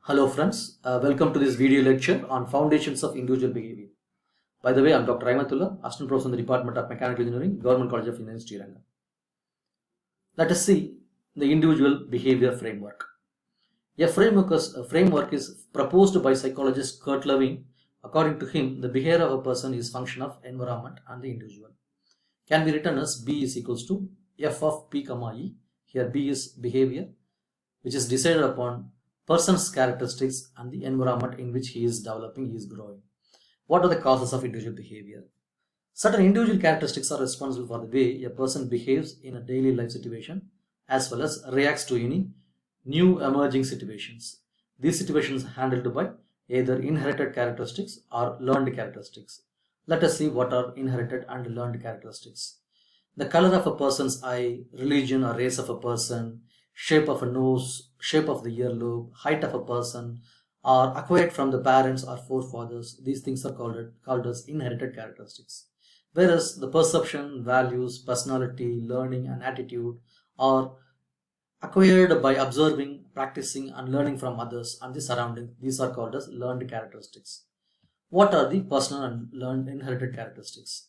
Hello friends, welcome to this video lecture on Foundations of Individual Behavior. By the way, I am Dr. Aimatullah, Assistant Professor in the Department of Mechanical Engineering, Government College of Engineering, Sriranga. Let us see the individual behavior framework. A framework is proposed by psychologist Kurt Lewin. According to him, the behavior of a person is function of environment and the individual. Can be written as B is equals to F of P, E. Here B is behavior, which is decided upon person's characteristics and the environment in which he is developing, he is growing. What are the causes of individual behavior? Certain individual characteristics are responsible for the way a person behaves in a daily life situation as well as reacts to any new emerging situations. These situations are handled by either inherited characteristics or learned characteristics. Let us see what are inherited and learned characteristics. The color of a person's eye, religion or race of a person, shape of a nose, shape of the earlobe, height of a person are acquired from the parents or forefathers. These things are called as inherited characteristics. Whereas the perception, values, personality, learning and attitude are acquired by observing, practicing and learning from others and the surroundings. These are called as learned characteristics. What are the personal and learned inherited characteristics?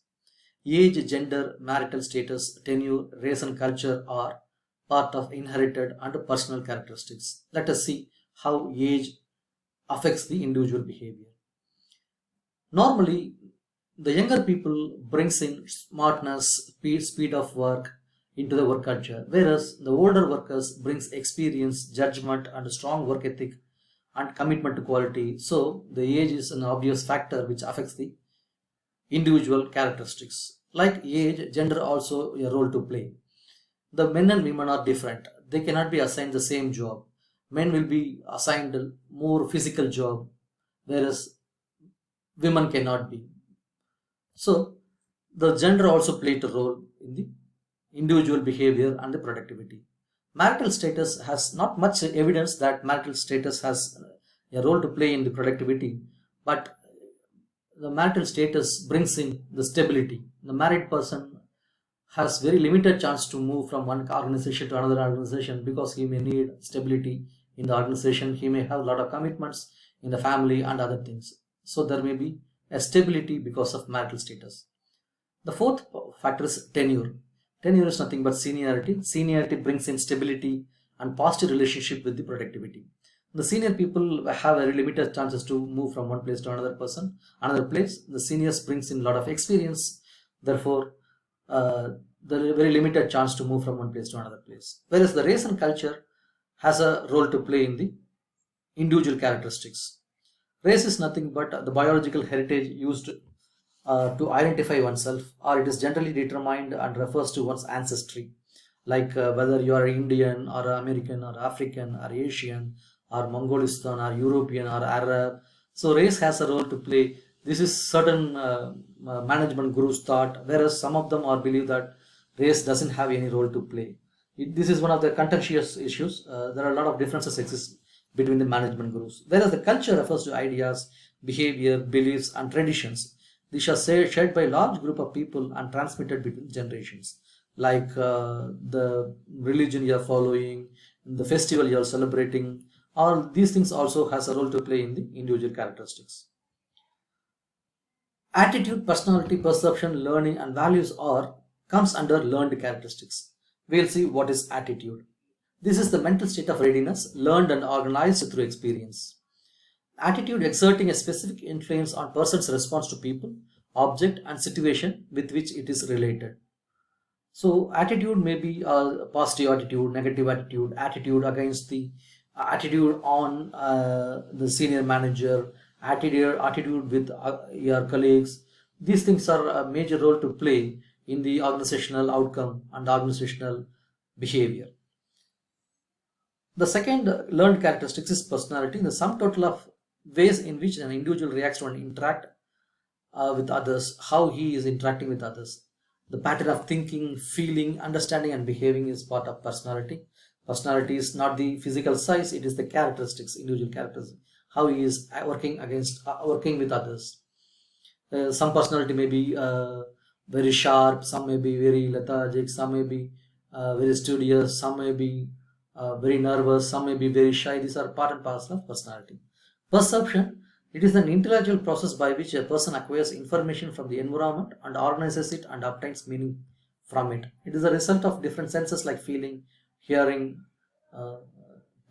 Age, gender, marital status, tenure, race and culture are part of inherited and personal characteristics. Let us see how age affects the individual behavior. Normally, the younger people brings in smartness, speed of work into the work culture, whereas the older workers brings experience, judgment and strong work ethic and commitment to quality. So the age is an obvious factor which affects the individual characteristics. Like age, gender also a role to play. The men and women are different. They cannot be assigned the same job. Men will be assigned more physical job, whereas women cannot be. So the gender also played a role in the individual behavior and the productivity. Marital status has not much evidence that marital status has a role to play in the productivity, but the marital status brings in the stability. The married person has very limited chance to move from one organization to another organization because he may need stability in the organization. He may have a lot of commitments in the family and other things. So there may be a stability because of marital status. The fourth factor is tenure. Tenure is nothing but seniority. Seniority brings in stability and positive relationship with the productivity. The senior people have very limited chances to move from one place to another place. The seniors brings in a lot of experience. Therefore, there is a very limited chance to move from one place to another place. Whereas the race and culture has a role to play in the individual characteristics. Race is nothing but the biological heritage used to identify oneself, or it is generally determined and refers to one's ancestry, like whether you are Indian or American or African or Asian or Mongolistan or European or Arab. So race has a role to play. This is certain management gurus thought, whereas some of them are believe that race doesn't have any role to play. This is one of the contentious issues. There are a lot of differences exist between the management gurus. Whereas the culture refers to ideas, behavior, beliefs and traditions. These are shared by a large group of people and transmitted between generations. Like the religion you are following, the festival you are celebrating, all these things also has a role to play in the individual characteristics. Attitude, personality, perception, learning and values comes under learned characteristics. We'll see what is attitude. This is the mental state of readiness, learned and organized through experience. Attitude exerting a specific influence on person's response to people, object and situation with which it is related. So attitude may be a positive attitude, negative attitude, attitude against the attitude on the senior manager, attitude with your colleagues. These things are a major role to play in the organizational outcome and organizational behavior. The second learned characteristics is personality, the sum total of ways in which an individual reacts to and interact with others, how he is interacting with others. The pattern of thinking, feeling, understanding and behaving is part of personality. Personality is not the physical size, it is the characteristics, individual characteristics, how he is working with others. Some personality may be very sharp, some may be very lethargic, some may be very studious, some may be very nervous, some may be very shy. These are part and parcel of personality. Perception, it is an intellectual process by which a person acquires information from the environment and organizes it and obtains meaning from it. It is a result of different senses like feeling, hearing, uh,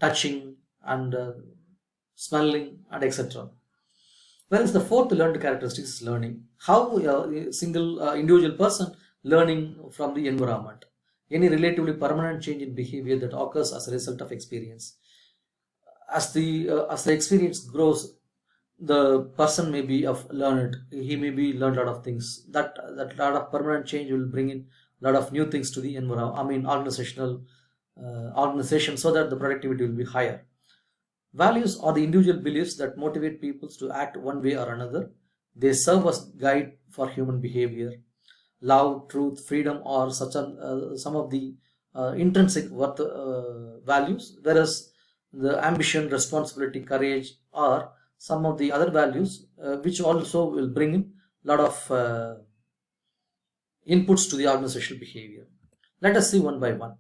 touching, and smelling, and etc. Whereas the fourth learned characteristic is learning. How a single individual person learning from the environment. Any relatively permanent change in behavior that occurs as a result of experience. As the experience grows, the person may be of learned. He may be learned a lot of things. That lot of permanent change will bring in a lot of new things to the environment. I mean, organization, so that the productivity will be higher. Values are the individual beliefs that motivate people to act one way or another. They serve as guide for human behavior. Love, truth, freedom are some of the intrinsic worth values, whereas the ambition, responsibility, courage are some of the other values which also will bring in a lot of inputs to the organizational behavior. Let us see one by one.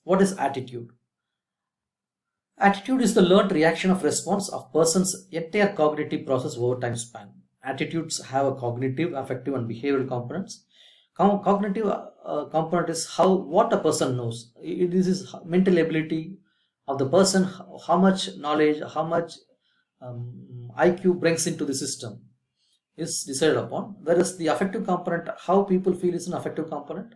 What is attitude? Attitude is the learned reaction of response of person's entire cognitive process over time span. Attitudes have a cognitive, affective, and behavioral components. Cognitive component is how what a person knows. This is mental ability of the person, how much knowledge, how much IQ brings into the system is decided upon. Whereas the affective component, how people feel, is an affective component.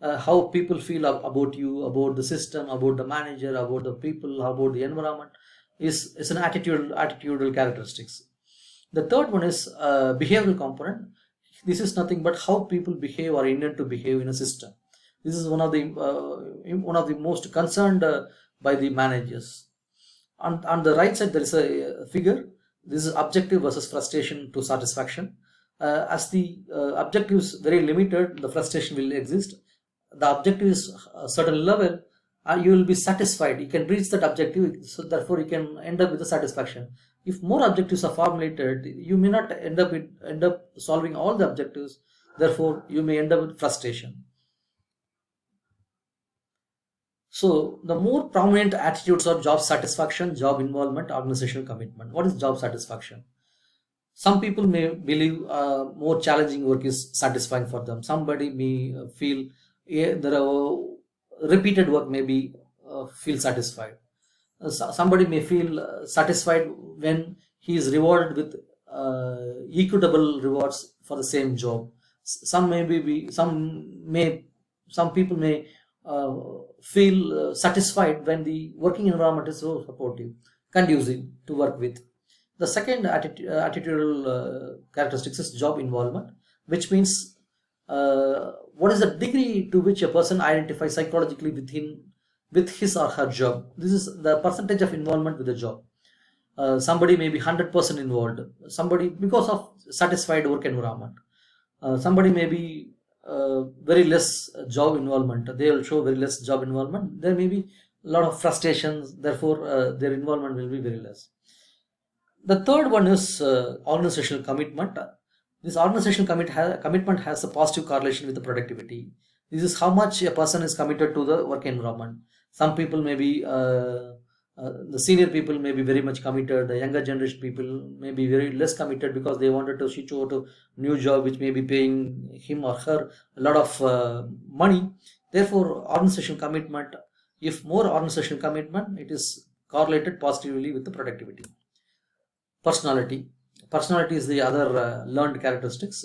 How people feel about you, about the system, about the manager, about the people, about the environment is an attitudinal characteristics. The third one is behavioral component. This is nothing but how people behave or intend to behave in a system. This is one of the most concerned by the managers. On the right side there is a figure. This is objective versus frustration to satisfaction. As the objective is very limited, the frustration will exist. The objective is a certain level, you will be satisfied, you can reach that objective, so therefore you can end up with a satisfaction. If more objectives are formulated, you may not end up solving all the objectives, therefore you may end up with frustration. So the more prominent attitudes are job satisfaction, job involvement, organizational commitment. What is job satisfaction? Some people may believe more challenging work is satisfying for them. Somebody may feel there are repeated work may be feel satisfied. Somebody may feel satisfied when he is rewarded with equitable rewards for the same job. Some may be some people may feel satisfied when the working environment is so supportive, conducive to work with. The second attitudinal characteristics is job involvement, which means what is the degree to which a person identifies psychologically with his or her job. This is the percentage of involvement with the job. Somebody may be 100% involved. Somebody because of satisfied work environment. Somebody may be very less job involvement. They will show very less job involvement. There may be a lot of frustrations. Therefore, their involvement will be very less. The third one is organizational commitment. This organizational commitment has a positive correlation with the productivity. This is how much a person is committed to the work environment. Some people may be, the senior people may be very much committed. The younger generation people may be very less committed because they wanted to switch over to new job which may be paying him or her a lot of money. Therefore, organizational commitment, if more organizational commitment, it is correlated positively with the productivity. Personality. Personality is the other learned characteristics.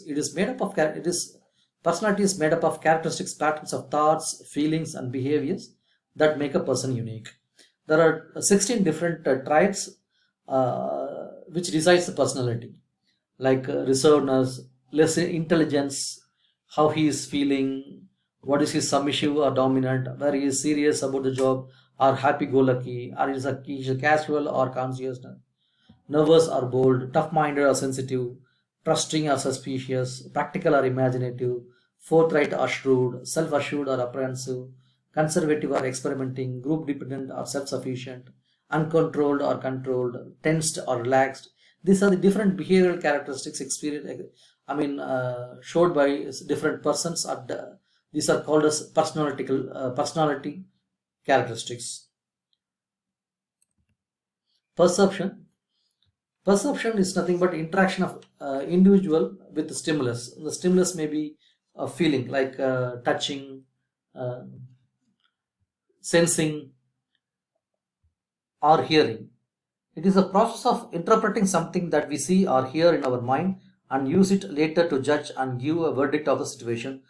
Personality is made up of characteristics, patterns of thoughts, feelings, and behaviors that make a person unique. There are 16 different traits which decides the personality, like reservedness, less intelligence, how he is feeling, what is his submissive or dominant, where he is serious about the job or happy-go-lucky, or he is a casual or conscious, nervous or bold, tough-minded or sensitive, trusting or suspicious, practical or imaginative, forthright or shrewd, self-assured or apprehensive, conservative or experimenting, group-dependent or self-sufficient, uncontrolled or controlled, tensed or relaxed. These are the different behavioral characteristics showed by different persons. These are called as personality characteristics. Perception. Perception is nothing but interaction of individual with the stimulus. The stimulus may be a feeling like touching, uh, sensing, or hearing. It is a process of interpreting something that we see or hear in our mind and use it later to judge and give a verdict of the situation,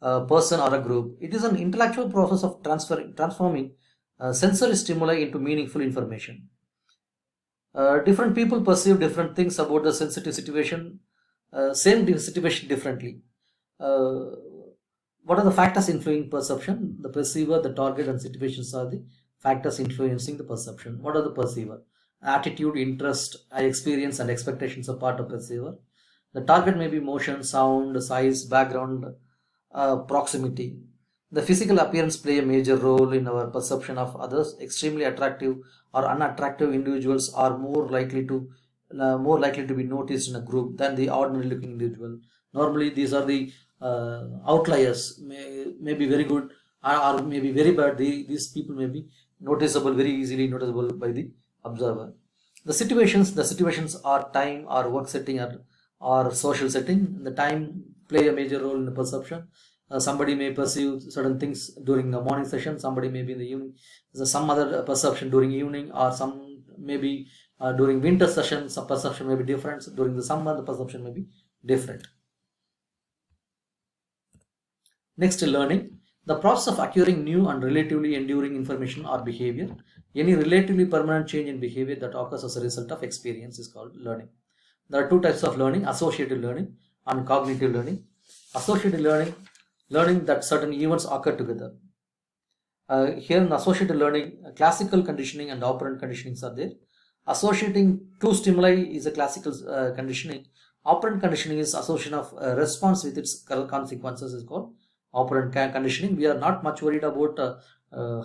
a person, or a group. It is an intellectual process of transforming sensory stimuli into meaningful information. Different people perceive different things about the sensitive situation, situation differently. Uh, what are the factors influencing perception? The perceiver, the target, and situations are the factors influencing the perception. What are the perceiver? Attitude, interest, experience, and expectations are part of perceiver. The target may be motion, sound, size, background, proximity. The physical appearance play a major role in our perception of others. Extremely attractive or unattractive individuals are more likely to be noticed in a group than the ordinary looking individual. Normally, these are the outliers. May be very good or may be very bad. These people may be noticeable, very easily noticeable by the observer. The situations are time or work setting or social setting. The time play a major role in the perception. Somebody may perceive certain things during the morning session, somebody may be in the evening. There's some other perception during evening, or some maybe during winter session, some perception may be different. During the summer, the perception may be different. Next, learning. The process of acquiring new and relatively enduring information or behavior. Any relatively permanent change in behavior that occurs as a result of experience is called learning. There are two types of learning: associative learning and cognitive learning. Associative learning, learning that certain events occur together. Here in associative learning, classical conditioning and operant conditionings are there. Associating two stimuli is a classical conditioning. Operant conditioning is association of response with its consequences is called operant conditioning. We are not much worried about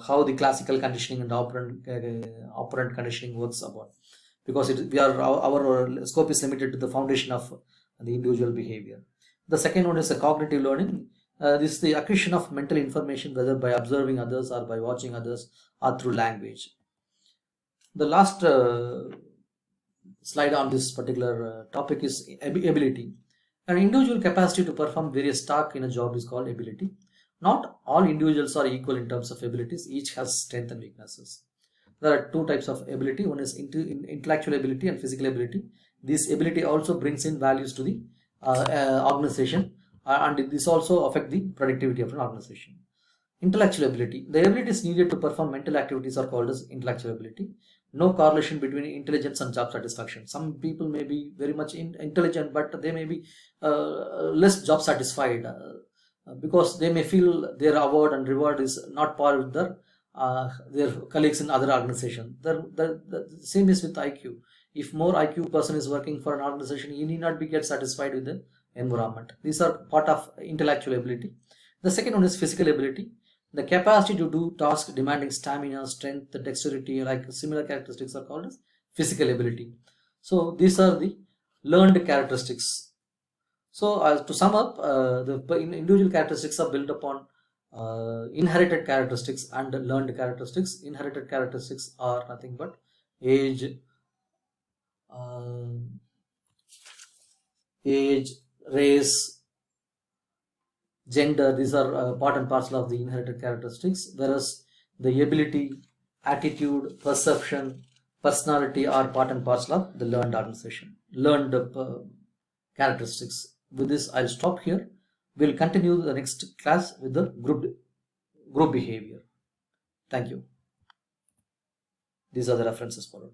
how the classical conditioning and operant conditioning works about, because our scope is limited to the foundation of the individual behavior. The second one is a cognitive learning. This is the acquisition of mental information, whether by observing others or by watching others or through language. The last slide on this particular topic is ability. An individual capacity to perform various tasks in a job is called ability. Not all individuals are equal in terms of abilities. Each has strengths and weaknesses. There are two types of ability. One is intellectual ability and physical ability. This ability also brings in values to the organization, and this also affect the productivity of an organization. Intellectual ability. The abilities needed to perform mental activities are called as intellectual ability. No correlation between intelligence and job satisfaction. Some people may be very much intelligent, but they may be less job satisfied because they may feel their award and reward is not par with their colleagues in other organizations. The same is with IQ. If more IQ person is working for an organization, he need not be get satisfied with the environment. These are part of intellectual ability. The second one is physical ability. The capacity to do tasks demanding stamina, strength, dexterity, like similar characteristics are called as physical ability. So these are the learned characteristics. So to sum up, the individual characteristics are built upon inherited characteristics and learned characteristics. Inherited characteristics are nothing but age, uh, age, race, gender. These are part and parcel of the inherited characteristics, whereas the ability, attitude, perception, personality are part and parcel of the learned characteristics. With this, I'll stop here. We'll continue the next class with the group behavior. Thank you. These are the references for us.